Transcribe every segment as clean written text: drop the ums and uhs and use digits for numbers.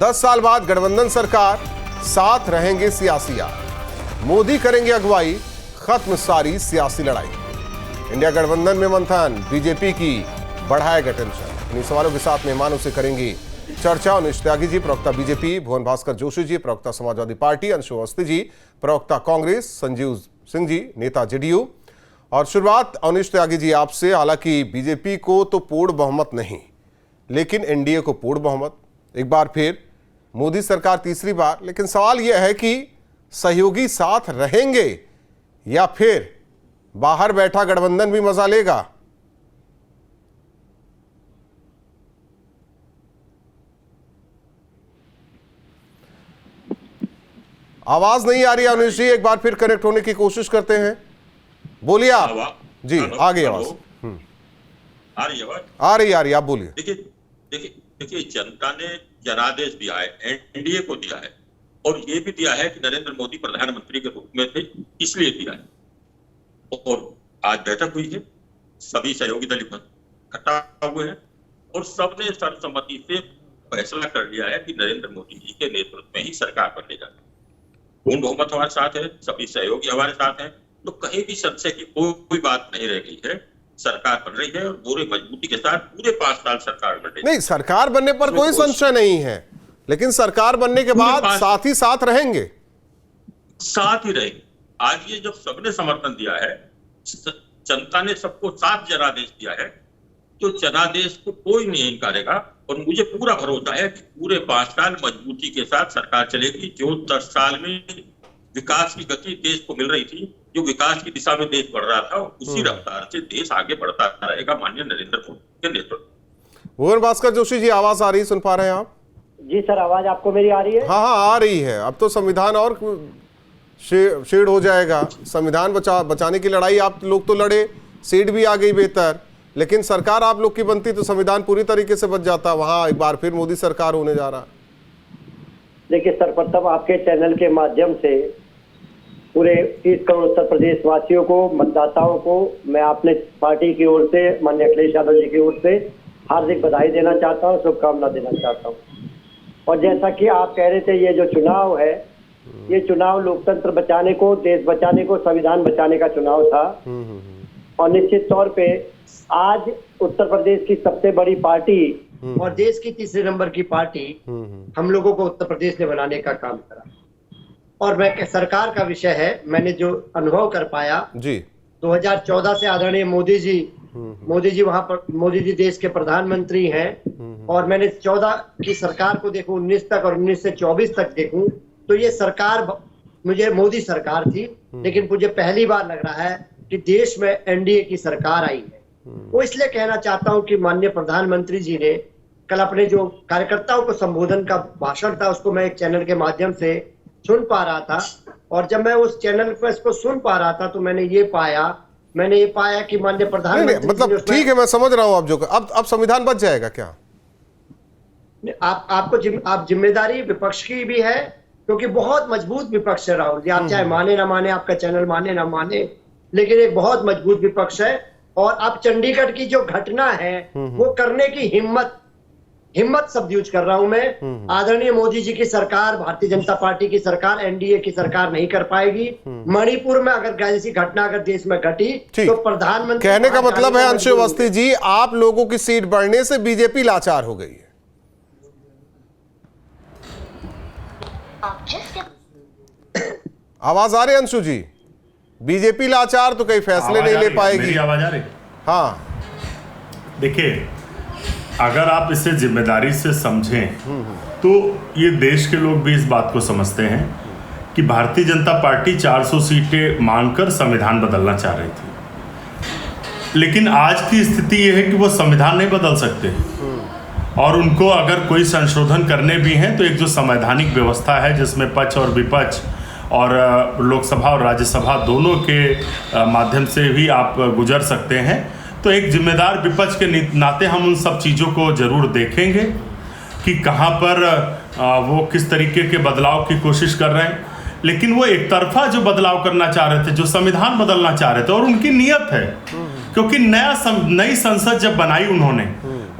10 साल बाद गठबंधन सरकार, साथ रहेंगे सियासी यार, मोदी करेंगे अगुवाई, खत्म सारी सियासी लड़ाई। इंडिया गठबंधन में मंथन, बीजेपी की बढ़ाएगा टेंशन। इन्हीं सवालों के साथ मेहमानों से करेंगे चर्चा। अनिश त्यागी जी, प्रवक्ता बीजेपी, भुवन भास्कर जोशी जी, प्रवक्ता समाजवादी पार्टी, अंशु अवस्थी जी, प्रवक्ता कांग्रेस, संजीव सिंह जी, नेता जेडीयू। और शुरुआत अनिश त्यागी जी आपसे। हालांकि बीजेपी को तो पूर्ण बहुमत नहीं, लेकिन एनडीए को पूर्ण बहुमत, एक बार फिर मोदी सरकार तीसरी बार। लेकिन सवाल यह है कि सहयोगी साथ रहेंगे या फिर बाहर बैठा गठबंधन भी मजा लेगा? आवाज नहीं आ रही है अनुष जी, एक बार फिर कनेक्ट होने की कोशिश करते हैं। बोलिए आप जी। आ गई आवाज। आ रही आवाज? आ रही, आप बोलिए। देखिए जनता ने जनादेश दिया है, एनडीए को दिया है, और ये भी दिया है कि नरेंद्र मोदी प्रधानमंत्री के रूप में थे, इसलिए दिया है। और आज बैठक हुई है, सभी सहयोगी दल इकट्ठा हुए हैं और सबने सर्वसम्मति से फैसला कर लिया है कि नरेंद्र मोदी जी के नेतृत्व में ही सरकार बनेगा। पूर्ण बहुमत हमारे साथ है, सभी सहयोगी हमारे साथ हैं, तो कहीं भी संशय की कोई बात नहीं रह गई है। सरकार बन रही है और पूरे मजबूती के साथ पूरे 5 साल सरकार बन रही है। नहीं, सरकार बनने पर कोई संशय नहीं है, लेकिन सरकार बनने के बाद साथ ही साथ रहेंगे, साथ ही रहेंगे। आज ये जब सबने समर्थन दिया है, जनता ने सबको साथ जनादेश दिया है, तो जनादेश को कोई नहीं इनकारेगा। और मुझे पूरा भरोसा है कि पूरे 5 साल मजबूती के साथ सरकार चलेगी। जो 10 साल में विकास की गति देश को मिल रही थी, जो विकास की दिशा में देश बढ़ रहा था, उसी रफ्तार से देश आगे बढ़ता रहेगा माननीय नरेंद्र मोदी के नेतृत्व। भुवन भास्कर जोशी जी, आवाज आ रही, सुन पा रहे हैं आप? जी सर, आवाज आपको मेरी आ रही है? हाँ, आ रही है। अब तो संविधान और शेड हो जाएगा। संविधान बचाने की लड़ाई आप लोग तो लड़े, सीट भी आ गई बेहतर, लेकिन सरकार आप लोग की बनती तो संविधान पूरी तरीके से बच जाता। वहां एक बार फिर मोदी सरकार होने जा रहा है। देखिए सर, प्रथम आपके चैनल के माध्यम से पूरे 30 करोड़ उत्तर प्रदेश वासियों को, मतदाताओं को मैं अपने पार्टी की ओर से, माननीय अखिलेश यादव जी की ओर से हार्दिक बधाई देना चाहता हूँ, शुभकामना देना चाहता हूँ। और जैसा कि आप कह रहे थे, ये जो चुनाव है, ये चुनाव लोकतंत्र बचाने को, देश बचाने को, संविधान बचाने का चुनाव था। और निश्चित तौर पे आज उत्तर प्रदेश की सबसे बड़ी पार्टी और देश की तीसरे नंबर की पार्टी हम लोगों को उत्तर प्रदेश ने बनाने का काम करा। और मैं सरकार का विषय है, मैंने जो अनुभव कर पाया जी, 2014 से आदरणीय मोदी जी वहां पर, मोदी जी देश के प्रधानमंत्री हैं, और मैंने 14 की सरकार को देखूं, 19 तक और 19 से 24 तक देखूं, तो ये सरकार मुझे मोदी सरकार थी। लेकिन मुझे पहली बार लग रहा है कि देश में एनडीए की सरकार आई है। वो इसलिए कहना चाहता हूं कि माननीय प्रधानमंत्री जी ने कल अपने जो कार्यकर्ताओं को संबोधन का भाषण था, उसको मैं एक चैनल के माध्यम से सुन पा रहा था। और जब मैं उस चैनल पर इसको सुन पा रहा था, तो मैंने ये पाया कि माननीय प्रधानमंत्री, मतलब ठीक है, मैं समझ रहा हूं आप जो अब संविधान बच जाएगा क्या? आप जिम्मेदारी विपक्ष की भी है, क्योंकि बहुत मजबूत विपक्ष है राहुल जी। आप चाहे माने ना माने, आपका चैनल माने ना माने, लेकिन एक बहुत मजबूत विपक्ष है। और अब चंडीगढ़ की जो घटना है, वो करने की हिम्मत शब्द यूज कर रहा हूं मैं। आदरणीय मोदी जी की सरकार, भारतीय जनता पार्टी की सरकार, एनडीए की सरकार नहीं कर पाएगी। मणिपुर में अगर ऐसी घटना अगर देश में घटी, तो प्रधानमंत्री, कहने का मतलब है अंशु अवस्थी जी, आप लोगों की सीट बढ़ने से बीजेपी लाचार हो गई है। आवाज आ रही है अंशु जी? बीजेपी लाचार तो कई फैसले नहीं ले पाएगी। मेरी आवाज आ रही? हाँ, देखिए, अगर आप इसे जिम्मेदारी से समझें तो ये देश के लोग भी इस बात को समझते हैं कि भारतीय जनता पार्टी 400 सीटें मांगकर संविधान बदलना चाह रही थी, लेकिन आज की स्थिति ये है कि वो संविधान नहीं बदल सकते, और उनको अगर कोई संशोधन करने भी हैं तो एक जो संवैधानिक व्यवस्था है, जिसमें पक्ष और विपक्ष और लोकसभा और राज्यसभा दोनों के माध्यम से भी आप गुजर सकते हैं, तो एक जिम्मेदार विपक्ष के नाते हम उन सब चीज़ों को जरूर देखेंगे कि कहाँ पर वो किस तरीके के बदलाव की कोशिश कर रहे हैं। लेकिन वो एक तरफा जो बदलाव करना चाह रहे थे, जो संविधान बदलना चाह रहे थे, और उनकी नीयत है, क्योंकि नई संसद जब बनाई उन्होंने,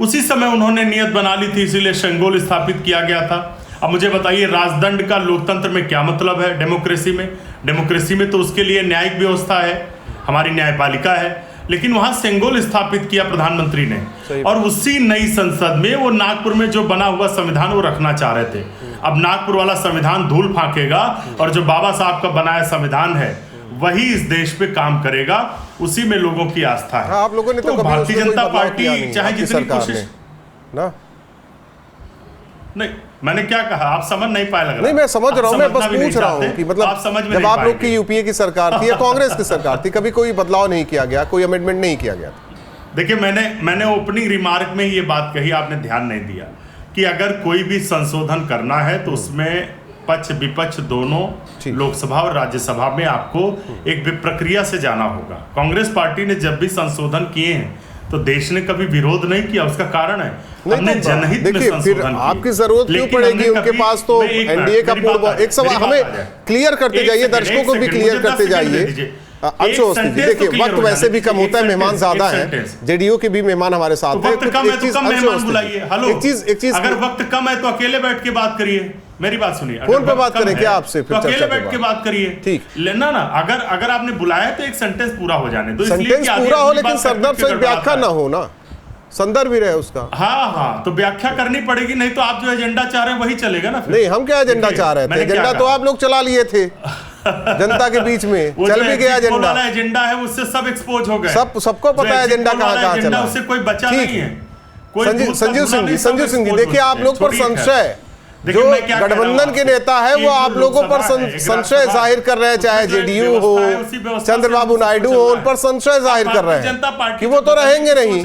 उसी समय उन्होंने नीयत बना ली थी, इसीलिए शेंगोल स्थापित किया गया था। अब मुझे बताइए, राजदंड का लोकतंत्र में क्या मतलब है? डेमोक्रेसी में तो उसके लिए न्यायिक व्यवस्था है, हमारी न्यायपालिका है, लेकिन वहां सेंगोल स्थापित किया प्रधानमंत्री ने, और उसी नई संसद में वो नागपुर में जो बना हुआ संविधान वो रखना चाह रहे थे। अब नागपुर वाला संविधान धूल फांकेगा और जो बाबा साहब का बनाया संविधान है वही इस देश पे काम करेगा, उसी में लोगों की आस्था है। आप लोगों ने तो कभी भारतीय उसमें कोई जनता बदलाव पार्टी किया नहीं, चाहे आपकी जितनी सरकार कोशिश ने, ना नहीं, मैंने क्या कहा आप समझ नहीं पाए, लग रहा नहीं मैं समझ रहा हूं, मैं बस समझना भी नहीं पूछ रहा हूं चाहते, कि मतलब आप समझ में जब नहीं आप लोग पाएंगे। की यूपीए की सरकार थी या कांग्रेस की सरकार थी, कभी कोई बदलाव नहीं किया गया, कोई अमेंडमेंट नहीं किया गया? देखिए, मैंने ओपनिंग रिमार्क में ये बात कही, आपने ध्यान नहीं दिया कि अगर कोई भी संशोधन करना है तो उसमें पक्ष विपक्ष दोनों, लोकसभा और राज्यसभा में आपको एक प्रक्रिया से जाना होगा। कांग्रेस पार्टी ने जब भी संशोधन किए हैं तो देश ने कभी विरोध नहीं किया, उसका कारण है हमने जनहित में संशोधन किए। आपकी जरूरत क्यों पड़ेगी? उनके पास तो एनडीए का पूर्ण, एक सवाल हमें क्लियर करते जाइए, दर्शकों को भी क्लियर करते जाइए। अच्छा, देखिए वक्त वैसे भी कम होता है, मेहमान ज्यादा हैं, जेडीयू के भी मेहमान हमारे साथ हैं। वक्त कम है तो कम मेहमान बुलाइए। हेलो, एक चीज अगर वक्त कम है तो अकेले बैठ के बात करिए, मेरी बात सुनिए। फोन पे बात करें क्या आपसे? तो अकेले बैठ के बात करिए, ठीक लेना ना। अगर आपने बुलाया तो एक सेंटेंस पूरा हो जाने दो, सेंटेंस पूरा हो, लेकिन संदर्भ से व्याख्या ना हो ना, संदर्भ भी रहे उसका। हाँ, तो व्याख्या करनी पड़ेगी, नहीं तो आप जो एजेंडा चाह रहे हैं वही चलेगा ना फिर। नहीं, हम क्या एजेंडा चाह रहे थे? एजेंडा तो आप लोग चला लिए थे जनता के बीच में, चल भी गया एजेंडा है, उससे सब एक्सपोज हो गए, सबको पता है एजेंडा कहाँ चला, उससे कोई बचा नहीं है। संजीव सिंह जी, देखिए आप लोग पर संशय, जो गठबंधन के नेता है वो आप लोगों पर संशय जाहिर कर रहे हैं, चाहे जेडीयू हो, चंद्रबाबू नायडू हो, उन पर संशय जाहिर कर रहे हैं कि वो तो रहेंगे नहीं,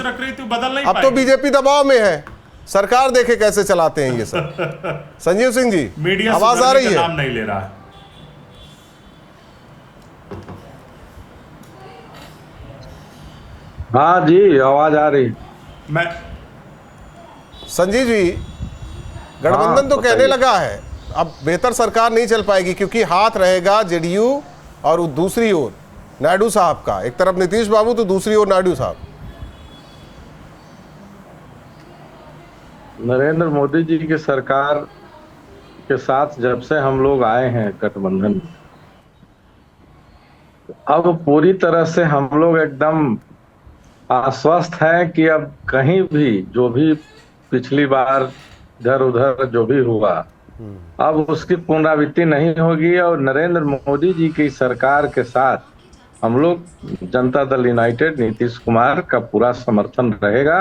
अब तो बीजेपी दबाव में है, सरकार देखे कैसे चलाते हैं ये सब। संजीव सिंह जी, आवाज आ रही है? नाम नहीं ले रहा है। हाँ जी, आवाज आ रही। मैं संजीव जी, गठबंधन तो कहने लगा है अब बेहतर सरकार नहीं चल पाएगी क्योंकि हाथ रहेगा जेडीयू और दूसरी ओर नायडू साहब का, एक तरफ नीतीश बाबू तो दूसरी ओर नायडू साहब। नरेंद्र मोदी जी की सरकार के साथ जब से हम लोग आए हैं गठबंधन, अब पूरी तरह से हम लोग एकदम आश्वस्त हैं कि अब कहीं भी जो भी पिछली बार इधर उधर जो भी हुआ अब उसकी पुनरावृत्ति नहीं होगी, और नरेंद्र मोदी जी की सरकार के साथ हम लोग जनता दल यूनाइटेड नीतीश कुमार का पूरा समर्थन रहेगा,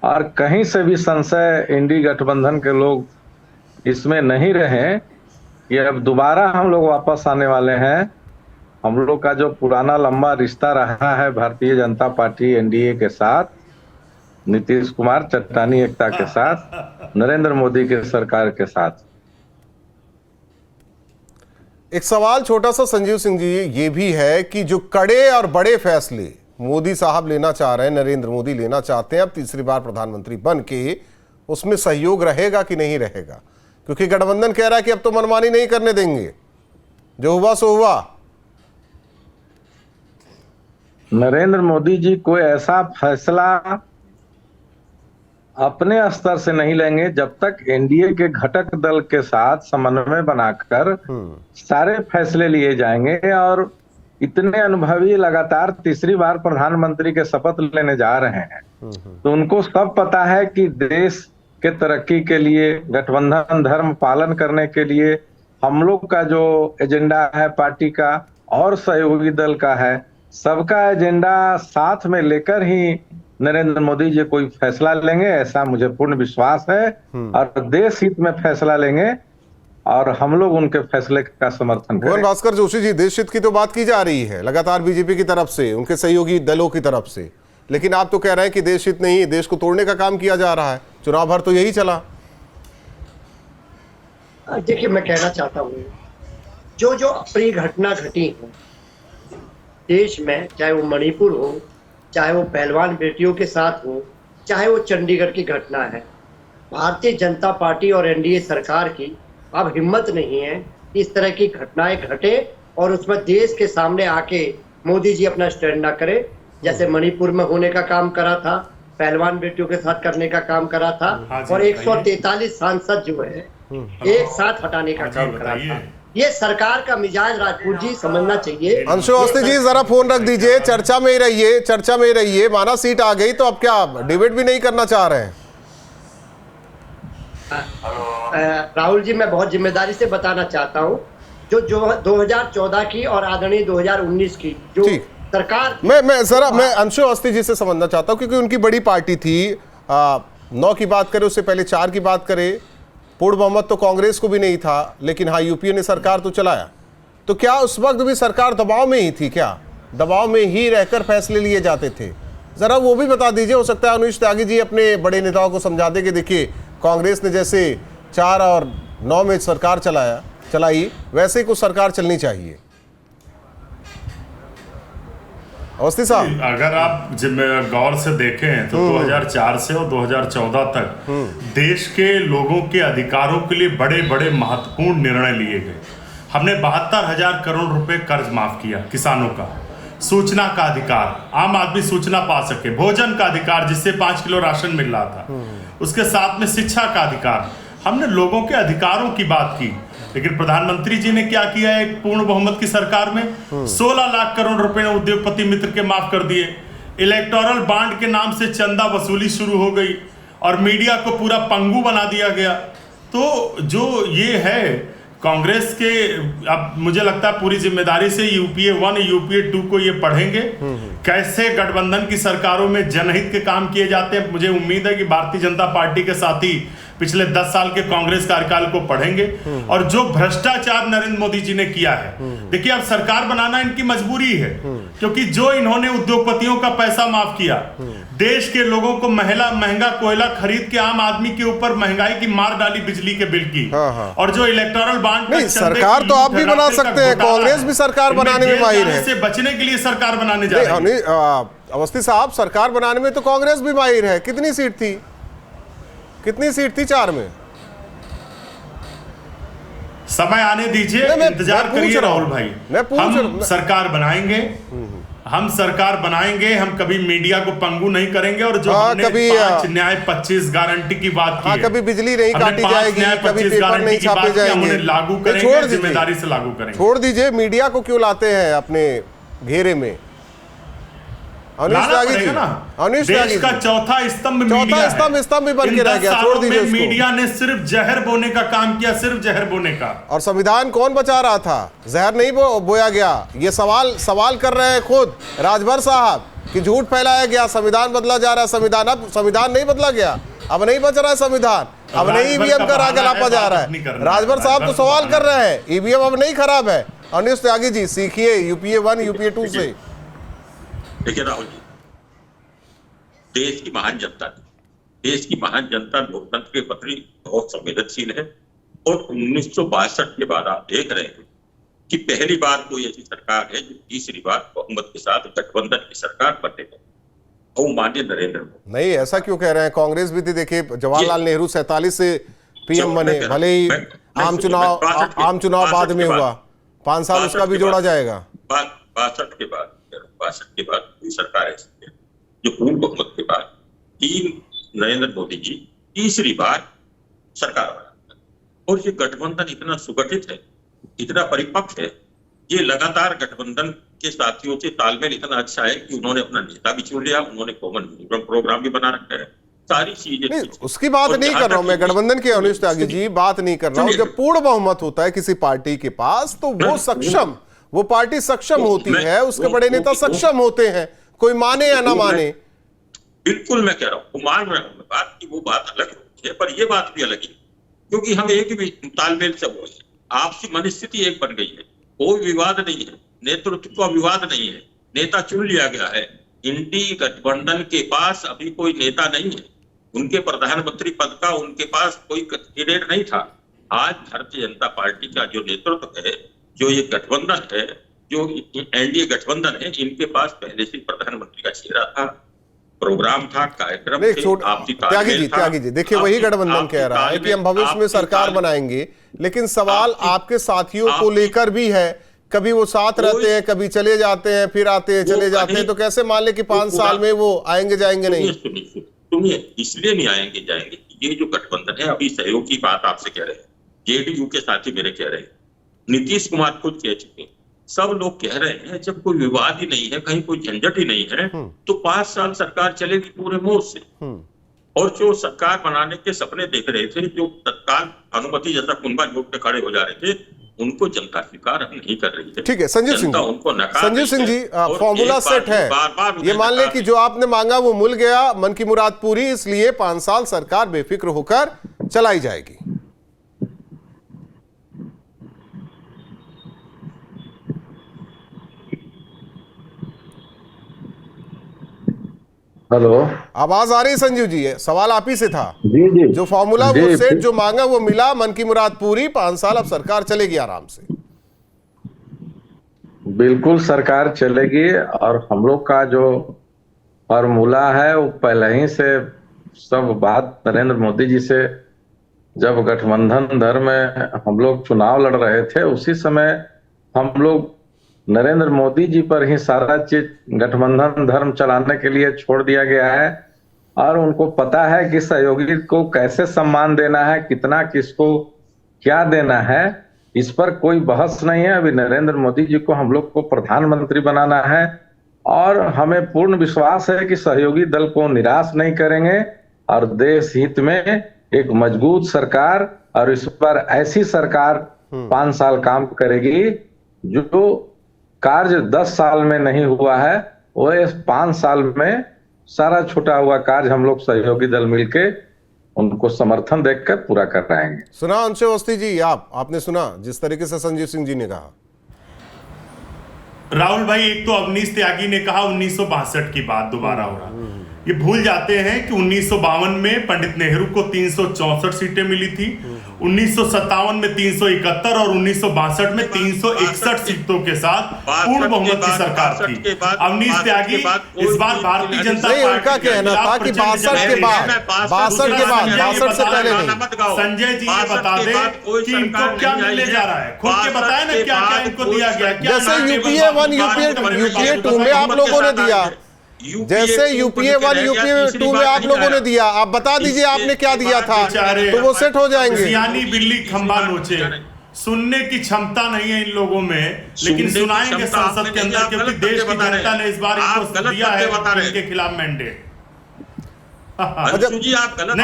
और कहीं से भी संशय इंडी गठबंधन के लोग इसमें नहीं रहे कि अब दोबारा हम लोग वापस आने वाले हैं। हम लोग का जो पुराना लंबा रिश्ता रहा है भारतीय जनता पार्टी एनडीए के साथ, नीतीश कुमार चट्टानी एकता के साथ, नरेंद्र मोदी के सरकार के साथ। एक सवाल छोटा सा संजीव सिंह जी ये भी है कि जो कड़े और बड़े फैसले मोदी साहब लेना चाह रहे हैं, नरेंद्र मोदी लेना चाहते हैं अब तीसरी बार प्रधानमंत्री बन के, उसमें सहयोग रहेगा कि नहीं रहेगा? क्योंकि गठबंधन कह रहा है कि अब तो मनमानी नहीं करने देंगे, जो हुआ सो हुआ। नरेंद्र मोदी जी कोई ऐसा फैसला अपने स्तर से नहीं लेंगे जब तक एनडीए के घटक दल के साथ समन्वय बनाकर सारे फैसले लिए जाएंगे। और इतने अनुभवी लगातार तीसरी बार प्रधानमंत्री के शपथ लेने जा रहे हैं, तो उनको सब पता है कि देश के तरक्की के लिए, गठबंधन धर्म पालन करने के लिए हम लोग का जो एजेंडा है पार्टी का और सहयोगी दल का है, सबका एजेंडा साथ में लेकर ही नरेंद्र मोदी जी कोई फैसला लेंगे, ऐसा मुझे पूर्ण विश्वास है। और देश हित में फैसला लेंगे और हम लोग उनके फैसले का समर्थन करेंगे। भास्कर जोशी जी, देश हित की तो बात की जा रही है लगातार बीजेपी की तरफ से, उनके सहयोगी दलों की तरफ से, लेकिन आप तो कह रहे हैं कि देश हित नहीं, देश को तोड़ने का काम किया जा रहा है। चुनाव भर तो यही चला। देखिए, मैं कहना चाहता हूँ जो जो अप्रिय घटना घटी है देश में, चाहे वो मणिपुर हो, चाहे वो पहलवान बेटियों के साथ हो, चाहे वो चंडीगढ़ की घटना है, भारतीय जनता पार्टी और एनडीए सरकार की अब हिम्मत नहीं है इस तरह की घटनाएं घटे और उसमें देश के सामने आके मोदी जी अपना स्टैंड ना करे। जैसे मणिपुर में होने का काम करा था, पहलवान बेटियों के साथ करने का काम करा था, और 143 सांसद जो है एक साथ हटाने का काम करा था। ये सरकार का मिजाज राजपूत जी समझना चाहिए। अंशु अवस्थी जी जरा फोन रख दीजिए, चर्चा में ही रहिए, चर्चा में ही रहिए। माना सीट आ गई तो अब क्या डिबेट भी नहीं करना चाह रहे हैं? राहुल जी, मैं बहुत जिम्मेदारी से बताना चाहता हूँ, जो 2014 की और आदरणीय 2019 की जो सरकार, मैं अंशु अवस्थी जी से समझना चाहता हूँ, क्योंकि उनकी बड़ी पार्टी थी। 9 की बात करें, उससे पहले 4 की बात करें, पूर्ण बहुमत तो कांग्रेस को भी नहीं था, लेकिन हाँ यूपीए ने सरकार तो चलाया। तो क्या उस वक्त भी सरकार दबाव में ही थी? क्या दबाव में ही रहकर फैसले लिए जाते थे? जरा वो भी बता दीजिए। हो सकता है अनुज त्यागी जी अपने बड़े नेताओं को समझा दे कि देखिए कांग्रेस ने जैसे 4 और 9 में सरकार चलाई, वैसे ही कुछ सरकार चलनी चाहिए। अवस्थी साहब, अगर आप गौर से देखें तो 2004 से और 2014 तक देश के लोगों के अधिकारों के लिए बड़े बड़े महत्वपूर्ण निर्णय लिए गए। हमने 72,000 करोड़ रुपए कर्ज माफ किया किसानों का, सूचना का अधिकार, आम आदमी सूचना पा सके, भोजन का अधिकार जिससे 5 किलो राशन मिल रहा था, उसके साथ में शिक्षा का अधिकार। हमने लोगों के अधिकारों की बात की। लेकिन प्रधानमंत्री जी ने क्या किया है पूर्ण बहुमत की सरकार में? 16 लाख करोड़ रुपए उद्योगपति मित्र के माफ कर दिए। इलेक्टोरल बॉन्ड के नाम से चंदा वसूली शुरू हो गई और मीडिया को पूरा पंगु बना दिया गया। तो जो ये है कांग्रेस के, अब मुझे लगता है पूरी जिम्मेदारी से यूपीए 1 यूपीए 2 को ये पढ़ेंगे, कैसे गठबंधन की सरकारों में जनहित के काम किए जाते हैं। मुझे उम्मीद है कि भारतीय जनता पार्टी के साथी पिछले 10 साल के कांग्रेस कार्यकाल को पढ़ेंगे और जो भ्रष्टाचार नरेंद्र मोदी जी ने किया है। देखिए अब सरकार बनाना इनकी मजबूरी है, क्योंकि जो इन्होंने उद्योगपतियों का पैसा माफ किया, देश के लोगों को महंगा कोयला खरीद के आम आदमी के ऊपर महंगाई की मार डाली बिजली के बिल की, और जो इलेक्टोरल बॉन्ड नहीं, सरकार तो आप भी बना सकते हैं, कांग्रेस भी सरकार बनाने में माहिर है। से बचने के लिए सरकार बनाने जा रही है। अवस्थी साहब, सरकार बनाने में तो कांग्रेस भी माहिर है। कितनी सीट थी 4 में? समय आने दीजिए, इंतजार करिए राहुल भाई। हम सरकार बनाएंगे, हम कभी मीडिया को पंगु नहीं करेंगे। और जो हमने 5 न्याय 25 गारंटी की बात की, कभी बिजली नहीं काटी जाएगी, कभी पेपर नहीं छापे जाएंगे, लागू करेंगे, जिम्मेदारी से लागू करेंगे। छोड़ दीजिए, मीडिया को क्यों लाते हैं अपने घेरे में? देश का चौथा स्तंभ भी बन के रह गया। छोड़ दीजिए उसको। मीडिया ने सिर्फ जहर बोने का काम किया, सिर्फ जहर बोने का। और संविधान कौन बचा रहा था? जहर नहीं बोया गया। ये सवाल कर रहे हैं खुद राजभर साहब कि झूठ फैलाया गया, संविधान बदला जा रहा है। अब संविधान नहीं बदला गया, अब नहीं बच रहा है संविधान, अब नहीं ईवीएम का राग लापा जा रहा है। राजभर साहब तो सवाल कर रहे हैं, ईवीएम अब नहीं खराब है। अनुज त्यागी जी, सीखिए यूपीए 1 यूपीए 2 से। देखिए राहुल जी, देश की महान जनता लोकतंत्र के प्रति बहुत संवेदनशील है। और 1962 के बाद आप देख रहे हैं कि पहली बार कोई ऐसी सरकार है जो तीसरी बार बहुमत के साथ गठबंधन की सरकार बनेगा, और माननीय नरेंद्र मोदी। नहीं, ऐसा क्यों कह रहे हैं? कांग्रेस भी थी। देखिए जवाहरलाल नेहरू 47 से पीएम बने, भले ही आम चुनाव बाद में हुआ, 5 साल उसका भी जोड़ा जाएगा। 62 के बाद कोई सरकार ऐसी है जो पूर्ण बहुमत के बाद नरेंद्र मोदी जी तीसरी बार सरकार बना। और ये गठबंधन इतना सुगठित है, इतना परिपक्व है, ये लगातार गठबंधन के साथियों से तालमेल इतना अच्छा है कि उन्होंने अपना नेता भी चुन लिया, उन्होंने कॉमन प्रोग्राम भी बना रखा है, सारी चीजें। उसकी बात नहीं कर रहा हूं मैं, गठबंधन की अनुज त्यागी जी बात नहीं कर रहा हूं। जब पूर्ण बहुमत होता है किसी पार्टी के पास तो वो पार्टी सक्षम होती है, उसके बड़े नेता सक्षम होते हैं, कोई माने या ना माने। बिल्कुल मैं कह रहा हूँ, मान रहा हूँ बात की, वो बात अलग है, पर ये बात भी अलग है, क्योंकि हम एक भी तालमेल से हुए हैं, आपसी मनस्थिति एक बन गई है, कोई विवाद नहीं है, नेतृत्व का विवाद नहीं है, नेता चुन लिया गया है। इंडी गठबंधन के पास अभी कोई नेता नहीं है, उनके प्रधानमंत्री पद का उनके पास कोई कैंडिडेट नहीं था। आज भारतीय जनता पार्टी का जो नेतृत्व है, जो ये गठबंधन है, जो एनडीए गठबंधन है, इनके पास पहले से प्रधानमंत्री का चेहरा था, प्रोग्राम था, कार्यक्रम थे, त्यागी जी देखिए, वही गठबंधन कह रहा है कि हम भविष्य में सरकार बनाएंगे, लेकिन सवाल आपके साथियों को लेकर भी है। कभी वो साथ रहते हैं, कभी चले जाते हैं, फिर आते हैं, चले जाते हैं, तो कैसे मान ले कि 5 साल में वो आएंगे जाएंगे नहीं? सुनिए, इसलिए नहीं आएंगे जाएंगे, ये जो गठबंधन है, अभी सहयोग की बात आपसे कह रहे हैं, जेडीयू के साथी मेरे कह रहे हैं, नीतीश कुमार खुद कह चुके हैं, सब लोग कह रहे हैं जब कोई विवाद ही नहीं है, कहीं कोई झंझट ही नहीं है, तो 5 साल सरकार चलेगी पूरे मोड़ से। और जो सरकार बनाने के सपने देख रहे थे, जो तत्काल अनुमति जैसा कुंभा जोड़ पे खड़े हो जा रहे थे, उनको जनता स्वीकार अब नहीं कर रही है। ठीक है संजीव सिंह जी, उनको नकार संजीव सिंह जी, फॉर्मूला सेट है, ये मान ले कि जो आपने मांगा वो मिल गया, मन की मुराद पूरी, इसलिए 5 साल सरकार बेफिक्र होकर चलाई जाएगी। हेलो, आवाज आ रही है संजीव जी? सवाल आप ही से था। जी जी, जो फॉर्मूला जी, वो सेट जो मांगा वो मिला, मन की मुराद पूरी, 5 साल अब सरकार चलेगी आराम से। बिल्कुल सरकार चलेगी। और हम लोग का जो फॉर्मूला है वो पहले ही से सब बात नरेंद्र मोदी जी से, जब गठबंधन धर्म में हम लोग चुनाव लड़ रहे थे, उसी समय हम लोग नरेंद्र मोदी जी पर ही सारा चीज गठबंधन धर्म चलाने के लिए छोड़ दिया गया है। और उनको पता है कि सहयोगी को कैसे सम्मान देना है, कितना किसको क्या देना है, इस पर कोई बहस नहीं है। अभी नरेंद्र मोदी जी को हम लोग को प्रधानमंत्री बनाना है और हमें पूर्ण विश्वास है कि सहयोगी दल को निराश नहीं करेंगे और देश हित में एक मजबूत सरकार, और इस पर ऐसी सरकार 5 साल काम करेगी जो कार्य 10 साल में नहीं हुआ है, वो इस 5 साल में सारा छूटा हुआ कार्य हम लोग सहयोगी दल मिलके उनको समर्थन देकर पूरा कर पाएंगे। सुना अंशु अवस्थी जी, आपने सुना जिस तरीके से संजीव सिंह जी ने कहा। राहुल भाई, एक तो अवनीश त्यागी ने कहा 1962 की बात दोबारा हो रहा, ये भूल जाते हैं कि 1952 में पंडित नेहरू को 364 सीटें मिली थी, 1957 में 371 और 1962 में 361 सीटों के साथ पूर्ण बहुमत की सरकार थी। अवनीश त्यागी इस बार भारतीय जनता पार्टी उनका कहना था कि 62 के बाद 62 से पहले नहीं। संजय जी ये बता दे कि इनको क्या मिलने जा रहा है, खुद के बताए ना क्या क्या इनको दिया गया। जैसे यूपीए 1 यूपीए 2 में आप लोगों ने दिया, जैसे यूपीए 1 यूपीए 2 में आप लोगों ने दिया, आप बता दीजिए आपने क्या दिया था, तो वो सेट हो जाएंगे। यानी बिल्ली खंबा नोचे, सुनने की क्षमता नहीं है इन लोगों में, लेकिन सुनाएंगे संसद के अंदर, क्योंकि देश की जनता ने इस बार इनको दिया है इनके खिलाफ मैंडेट। अंशु जी आप गलत,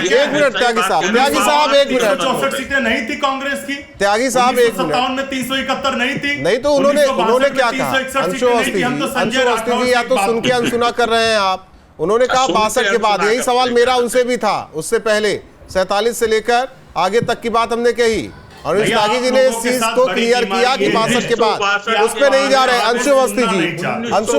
एक मिनट त्यागी साहब, एक मिनट। 64 सीटें नहीं थी कांग्रेस की, त्यागी साहब 1957 में 371 नहीं थी, नहीं तो उन्होंने क्या कहा? अंशु अवस्थी जी या तो सुन के अनसुना कर रहे हैं आप। उन्होंने कहा 62 के बाद, यही सवाल मेरा उनसे भी था, उससे पहले 47 से लेकर आगे तक की बात हमने कही, और त्यागी जी ने इस चीज को क्लियर किया कि 62 के बाद उस पे नहीं जा रहे। अंशु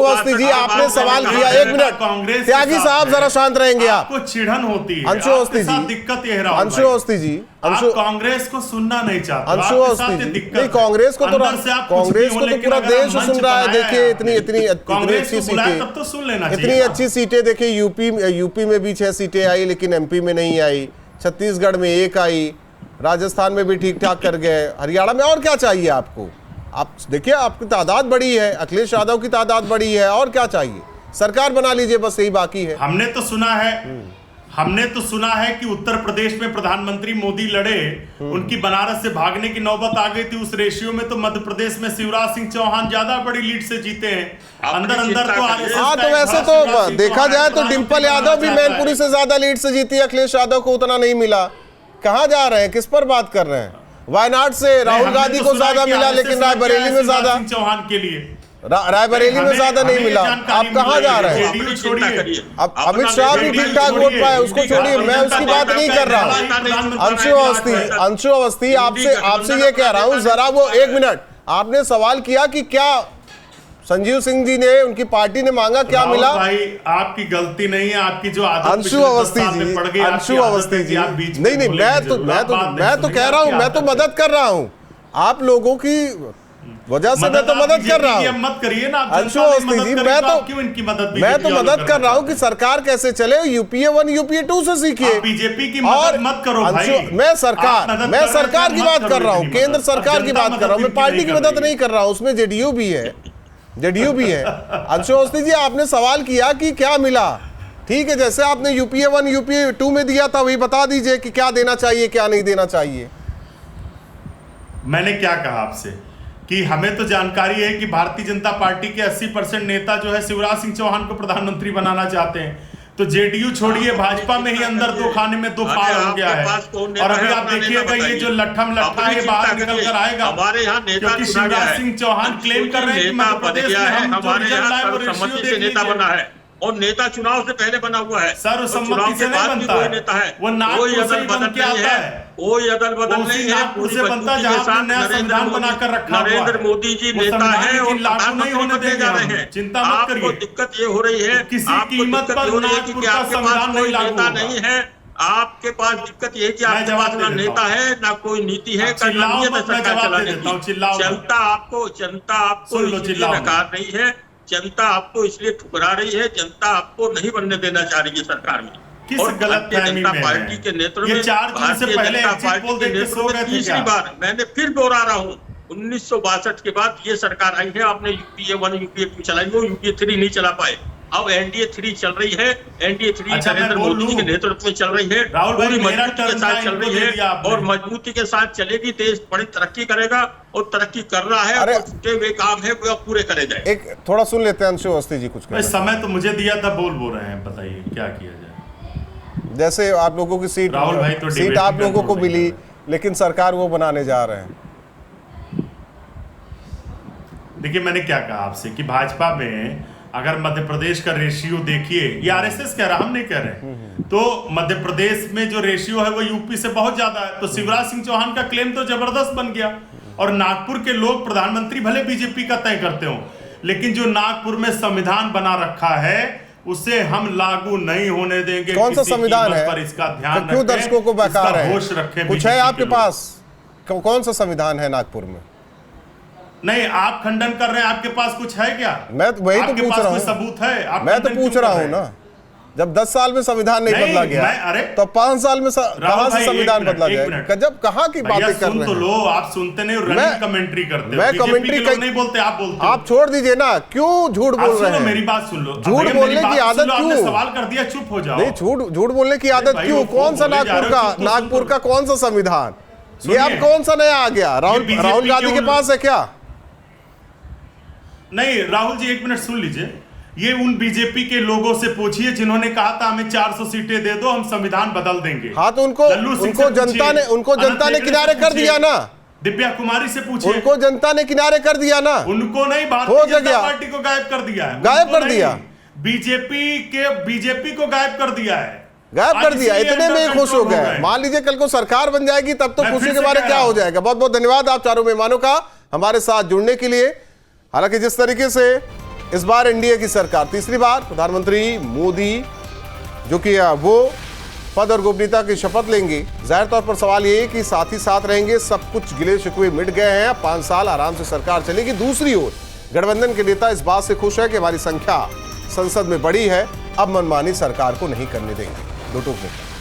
अवस्थी जी आपने सवाल किया, 1 मिनट त्यागी साहब जरा शांत रहेंगे आप। चिढ़न होती है अंशु अवस्थी जी, दिक्कत ये रहा, अंशु अवस्थी जी, कांग्रेस को सुनना नहीं चाहते। अंशु अवस्थी जी, नहीं कांग्रेस को तो पूरा देश सुन रहा है। देखिए इतनी अच्छी सीटें, तब तो सुन लेना चाहिए। इतनी अच्छी सीटें देखिए, यूपी में भी 6 सीटें आई, लेकिन एमपी में नहीं आई, छत्तीसगढ़ में 1 आई, राजस्थान में भी ठीक ठाक कर गए, हरियाणा में। और क्या चाहिए आपको? आप देखिए आपकी तादाद बड़ी है, अखिलेश यादव की तादाद बड़ी है, और क्या चाहिए? सरकार बना लीजिए, बस यही बाकी है। हमने तो सुना है कि उत्तर प्रदेश में प्रधानमंत्री मोदी लड़े, उनकी बनारस से भागने की नौबत आ गई थी। उस रेशियो में तो मध्य प्रदेश में शिवराज सिंह चौहान ज्यादा बड़ी लीड से जीते हैं। अंदर तो हाँ, तो वैसे तो देखा जाए तो डिंपल यादव भी मैनपुरी से ज्यादा लीड से जीती, अखिलेश यादव को उतना नहीं मिला। कहां जा रहे हैं, किस पर बात कर रहे हैं? वायनाड से राहुल गांधी को ज्यादा मिला, लेकिन रायबरेली में ज्यादा, चौहान के लिए रायबरेली में ज्यादा नहीं मिला। आप कहां जा रहे हैं? अब अमित शाह भी ठीक ठाक वोट पाए, उसको छोड़िए, मैं उसकी बात नहीं कर रहा हूं। अंशु अवस्थी आपसे ये कह रहा हूं, जरा वो 1 मिनट, आपने सवाल किया कि क्या संजीव सिंह जी ने, उनकी पार्टी ने मांगा, क्या मिला? भाई आपकी गलती नहीं है, आपकी जो आदत अंशु अवस्थी जी, नहीं मैं तो कह रहा हूं, मैं तो मदद कर रहा हूं आप लोगों की वजह से, मैं तो मदद कर रहा हूं। मत करिए ना अंशु अवस्थी जी, मैं तो मदद कर रहा हूं कि सरकार कैसे चले। यूपीए 1 यूपीए 2 से सीखिए, बीजेपी की मदद मत करो भाई। मैं सरकार की बात कर रहा हूं, केंद्र सरकार की बात कर रहा हूं, मैं पार्टी की मदद नहीं कर रहा हूं, उसमें जेडीयू भी है। अंशु अवस्थी जी आपने सवाल किया कि क्या मिला, ठीक है, जैसे आपने यूपीए 1 यूपीए 2 में दिया था वही बता दीजिए कि क्या देना चाहिए क्या नहीं देना चाहिए। मैंने क्या कहा आपसे कि हमें तो जानकारी है कि भारतीय जनता पार्टी के 80% नेता जो है शिवराज सिंह चौहान को प्रधानमंत्री बनाना चाहते हैं, तो जेडीयू छोड़िए भाजपा में ही अंदर दो खाने में दो फाड़ हो गया है। और अभी आप देखिएगा ये जो लट्ठम लट्ठा ये बाहर निकल कर आएगा, हमारे यहाँ नेता क्योंकि शिवराज सिंह चौहान क्लेम कर रहे हैं कि मध्य प्रदेश में हम जो रिजल्ट लाए वो रेशियो देख नेता बना लीजिए। है और नेता चुनाव से पहले बना हुआ है। सर्वसम्मति से नहीं बनता है, नेता है वो नागपुर से ही बन के आता है, कोई अदल बदल नहीं है। नागपुर से बनता है जहां आपने नया संविधान बनाकर रखा हुआ है। नरेंद्र मोदी जी नेता है और लागू नहीं होने देंगे जा रहे हैं। चिंता मत आपको करिए। दिक्कत ये हो रही है किसी कीमत पर नागपुर का संविधान नहीं लागू नेता नहीं है। आपके पास दिक्कत ये कि आपके पास ना नेता है ना कोई नीति है, सरकार चलाने की। जनता आपको इसलिए नकार रही है, जनता आपको इसलिए ठुकरा रही है, जनता आपको नहीं बनने देना चाह रही है सरकार में। किस और गलतफहमी जनता में पार्टी के नेतृत्व में, 4 जून से पहले एग्जिट पोल देख के सो गए थे तीसरी बार मैं फिर दोहरा रहा हूँ, 1962 के बाद ये सरकार आई है। आपने यूपीए 1 यूपीए 2 चलाई, वो यूपीए 3 नहीं चला पाए। अब एनडीए 3 चल रही है। एनडीए 3 नरेंद्र मोदी जी के नेतृत्व में चल रही है, पूरी मजबूती के साथ चल रही है और मजबूती के साथ चलेगी। देश बड़ी तरक्की करेगा और तरक्की कर रहा है। और छूटे हुए काम है वो पूरे करे जाए। एक थोड़ा सुन लेते हैं अंशु अवस्थी जी, कुछ समय तो मुझे दिया था, बोल रहे हैं, बताइए क्या किया जाए। जैसे आप लोगों की सीट राहुल भाई तो सीट आप लोगों को मिली, लेकिन सरकार वो बनाने जा रहे हैं। देखिए मैंने क्या कहा आपसे कि भाजपा में अगर मध्य प्रदेश का रेशियो देखिए, ये आरएसएस कह रहा, हम नहीं कह रहे, तो मध्य प्रदेश में जो रेशियो है वो यूपी से बहुत ज्यादा है। तो शिवराज सिंह चौहान का क्लेम तो जबरदस्त बन गया। और नागपुर के लोग प्रधानमंत्री भले बीजेपी का तय करते हो, लेकिन जो नागपुर में संविधान बना रखा है उसे हम लागू नहीं होने देंगे। कौन सा संविधान है पर इसका ध्यान क्यों दर्शकों को बहका रहे हैं? कुछ है आपके पास? कौन सा संविधान है नागपुर में? नहीं, आप खंडन कर रहे हैं, आपके पास कुछ है क्या? मैं तो वही तो पूछ रहा हूँ, सबूत है? मैं तो पूछ रहा हूँ ना। जब 10 साल में संविधान नहीं बदला गया तो 5 साल में कहां से संविधान बदला जाएगा? जब कहां की बातें कर रहे हैं? तो लो, आप सुनते नहीं, रनिंग कमेंट्री करते हो। मैं कमेंट्री नहीं बोलते, आप बोलते हो। आप छोड़ दीजिए ना, क्यों झूठ बोल रहे हैं? मेरी बात सुन लो। झूठ बोलने की आदत क्यों? सवाल कर दिया, चुप हो जाओ। नहीं, झूठ बोलने की आदत क्यों? कौन सा नागपुर का कौन सा संविधान? ये अब कौन सा नया आ गया? राहुल गांधी के पास है क्या? नहीं राहुल जी, एक मिनट सुन लीजिए। ये उन बीजेपी के लोगों से पूछिए जिन्होंने कहा था हमें 400 सीटें दे दो, हम संविधान बदल देंगे। हाँ, तो उनको जनता ने किनारे कर दिया ना। दिव्या कुमारी से पूछिए, उनको जनता ने किनारे कर दिया ना। उनको नहीं, भारतीय जनता पार्टी को गायब कर दिया है। गायब कर दिया, बीजेपी को गायब कर दिया है, गायब कर दिया। इतने में खुश हो गए। मान लीजिए कल को सरकार बन जाएगी, तब तो खुशी के बारे क्या हो जाएगा। बहुत बहुत धन्यवाद आप चारों मेहमानों का हमारे साथ जुड़ने के लिए। हालांकि जिस तरीके से इस बार एनडीए की सरकार तीसरी बार प्रधानमंत्री मोदी जो कि वो पद और गोपनीयता की शपथ लेंगे, जाहिर तौर पर सवाल ये है कि साथ ही साथ रहेंगे। सब कुछ गिले शिकवे मिट गए हैं, 5 साल आराम से सरकार चलेगी। दूसरी ओर गठबंधन के नेता इस बात से खुश है कि हमारी संख्या संसद में बड़ी है, अब मनमानी सरकार को नहीं करने देंगे। दो टूक